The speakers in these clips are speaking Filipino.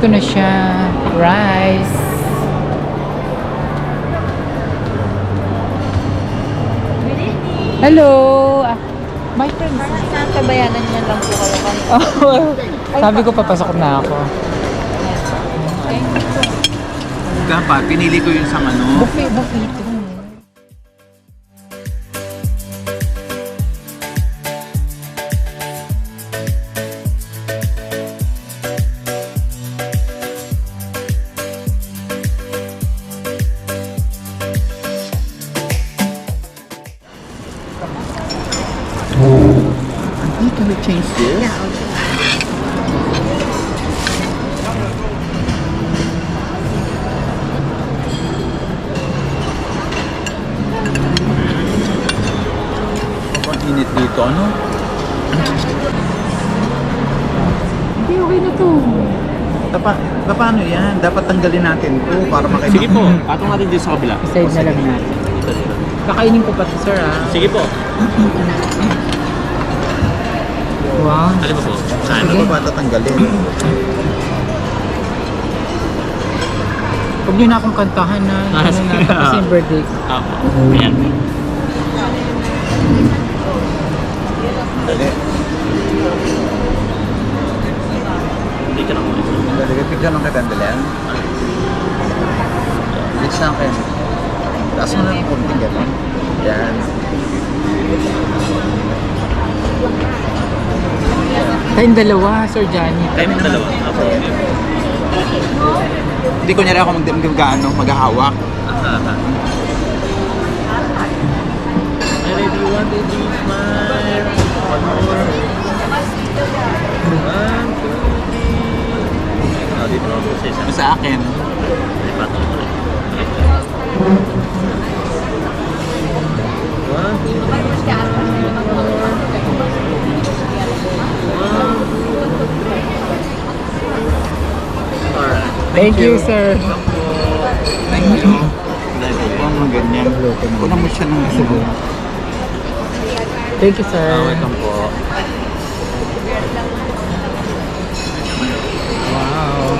Ito na siya. Rice. Hello! Ah, my friend. Nasa bayanan niya lang po kayo kanina. Oh, sabi ko papasok na ako. Dapat, pinili ko yung sa ano. Buffet ito. Can we change this? Yeah, okay. Ang init dito, ano? Hindi, okay na to. Paano yan? Dapat tanggalin natin to para makita. Sige po, patong natin dito sa kabila. Side na lang natin. Kakainin ko pa to, sir, ah. Sige po. Wow. Ano ba po? Saan? Ano ba tatanggalin? Huwag niyo na akong kantahan na. Ah, Ano sige. na, tapos yung birthday. Apo. Ayan. Dali. Hindi ka na po. Dali, picture lang kita, dali. Bitch sa akin. Taas mo na ng konti gano'n. Yan. Tayong dalawa, Sir Johnny. Tayo mo dalawa. Apo. Hindi ko niya rin ako maghahawak. I ready, 1, 2, 3, smile. One more. 1, 2, 3. Dito lang po sa isa. Sa akin. Ay, patong ko rin. 1, 2, 3. Alright. Thank you, sir. Thank you. Huwag mo ganyan. Kuna mo siya ng subo. Thank you, sir. Welcome po. Wow.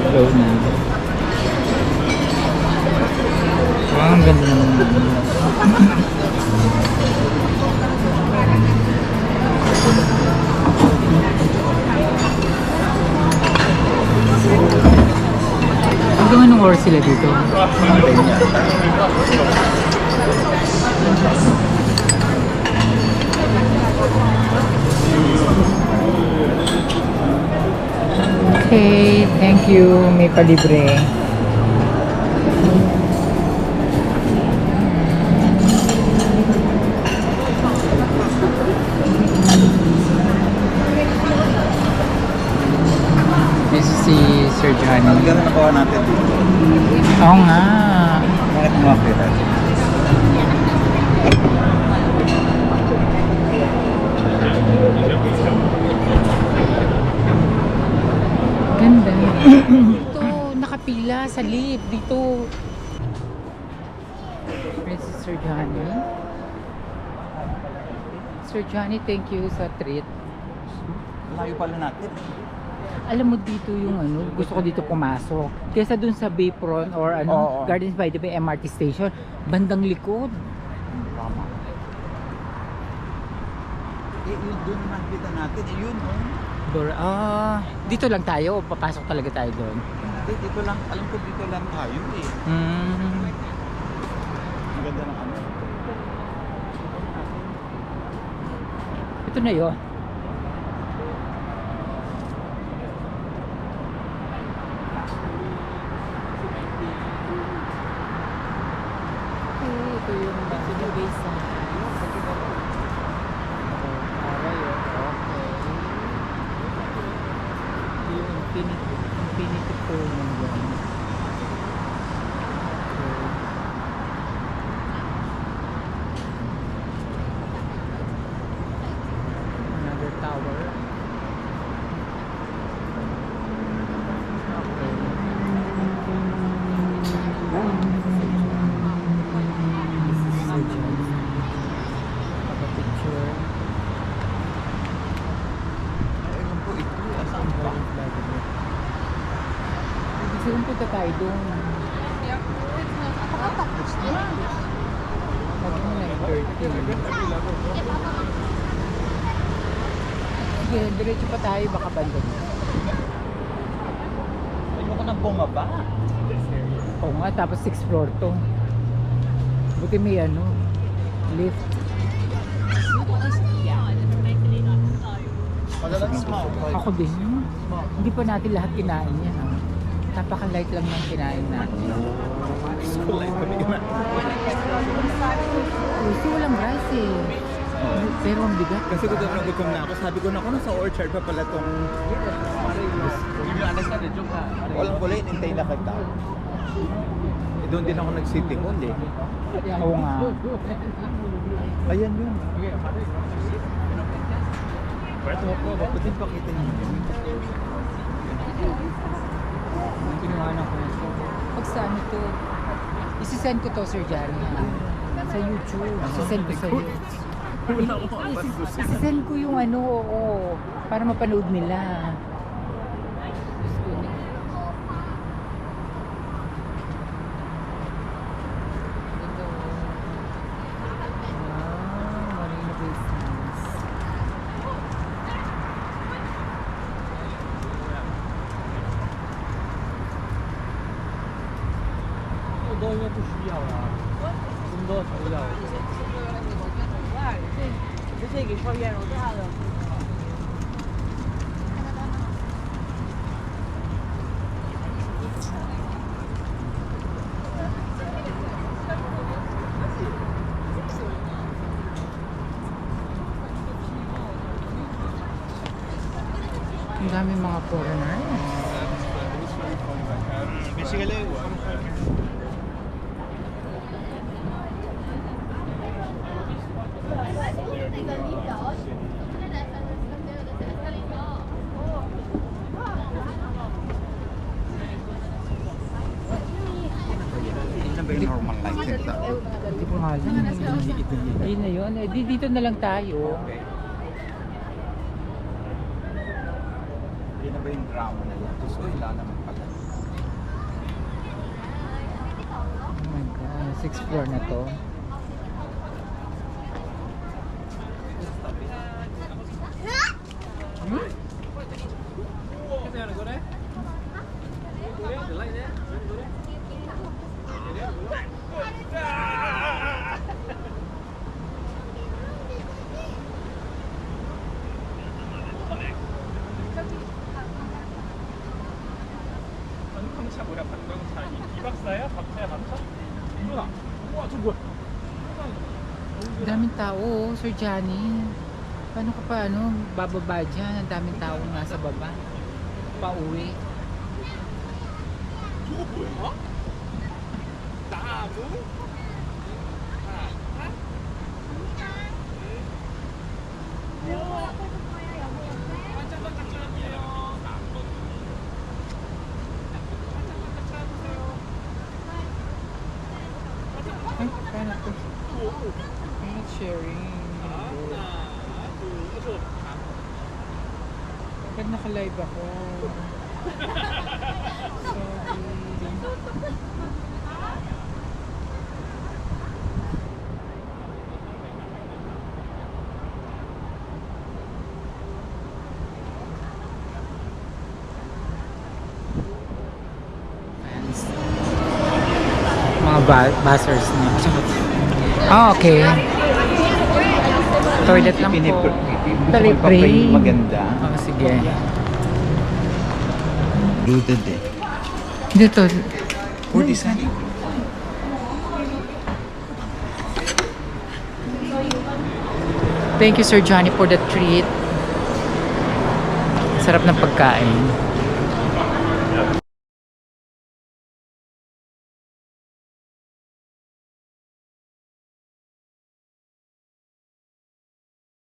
Hello na. Wow, ang ganda naman. Hanggang anong oras sila dito? Okay, thank you. May palibre. This is si Sir Johnny. Ang ganda nakuha natin dito. Oo nga. Bakit mo makita? Ganda. Ito, nakapila sa lift dito. This is Sir Johnny. Sir Johnny, thank you sa treat. Layo pala natin. Alam mo dito yung ano, gusto ko dito pumasok. Kesa dun sa Bayfront or ano, Oo. Gardens by the Bay MRT station, bandang likod. Tama. Yun doon nakita natin. Yun, oh. Dito lang tayo o papasok talaga tayo doon? Hindi, dito lang. Alam ko dito lang tayo eh. Ang ganda ng ano. Ito na yun. Ito yung sinubay sa yung infinity pool ng yan. kung punta tayo doon. Sabi mo 9:30. Sige, diretso pa tayo, baka banda doon. Ayoko nang bumaba. Oo nga, tapos 6th floor to. Buti may ano, lift. Madalang small. Ako din. Hindi pa natin lahat kinain yan. Ah. Napaka-light lang ng kinain natin. School life kami na. Kasi walang rice eh. Pero ang bigat. Kasi gutom na ako. Sabi ko na ako, nasa orchard pa pala tong... Walang kulay, hintay na kita. Doon din ako nag-city hall eh. Oo nga. Ayan yun. Ba't din pakita niyo yun? Kinuhanan ko na ito. Pag sa ano to, isisend ko to, Sir Johnny. Sa YouTube. Isisend ko sa iyo. Isisend ko yung ano, oo. Para mapanood nila. Marina Bay Sands. Ang dami mga foreigners. Hindi na ba yung normal life nito? Hindi ko nga alam. Ayun na yun. Eh, dito na lang tayo. Hindi na ba yung drama na yan? Gusto wala naman pala. Oh my God. 6th floor na to. Daming tao, oh, Sir Johnny. Paano ka pa, ano, bababa dyan? Ang daming tao nasa baba. Pauwi. Ay, paano to? I'm not sharing. Bakit naka-live ako? Sorry. Mga buzzers na. Ah, okay. Toilet lang po. Pinipray. Maganda. Oh, sige. Rooted eh. Dito. 47. Thank you, Sir Johnny, for the treat. Sarap ng pagkain.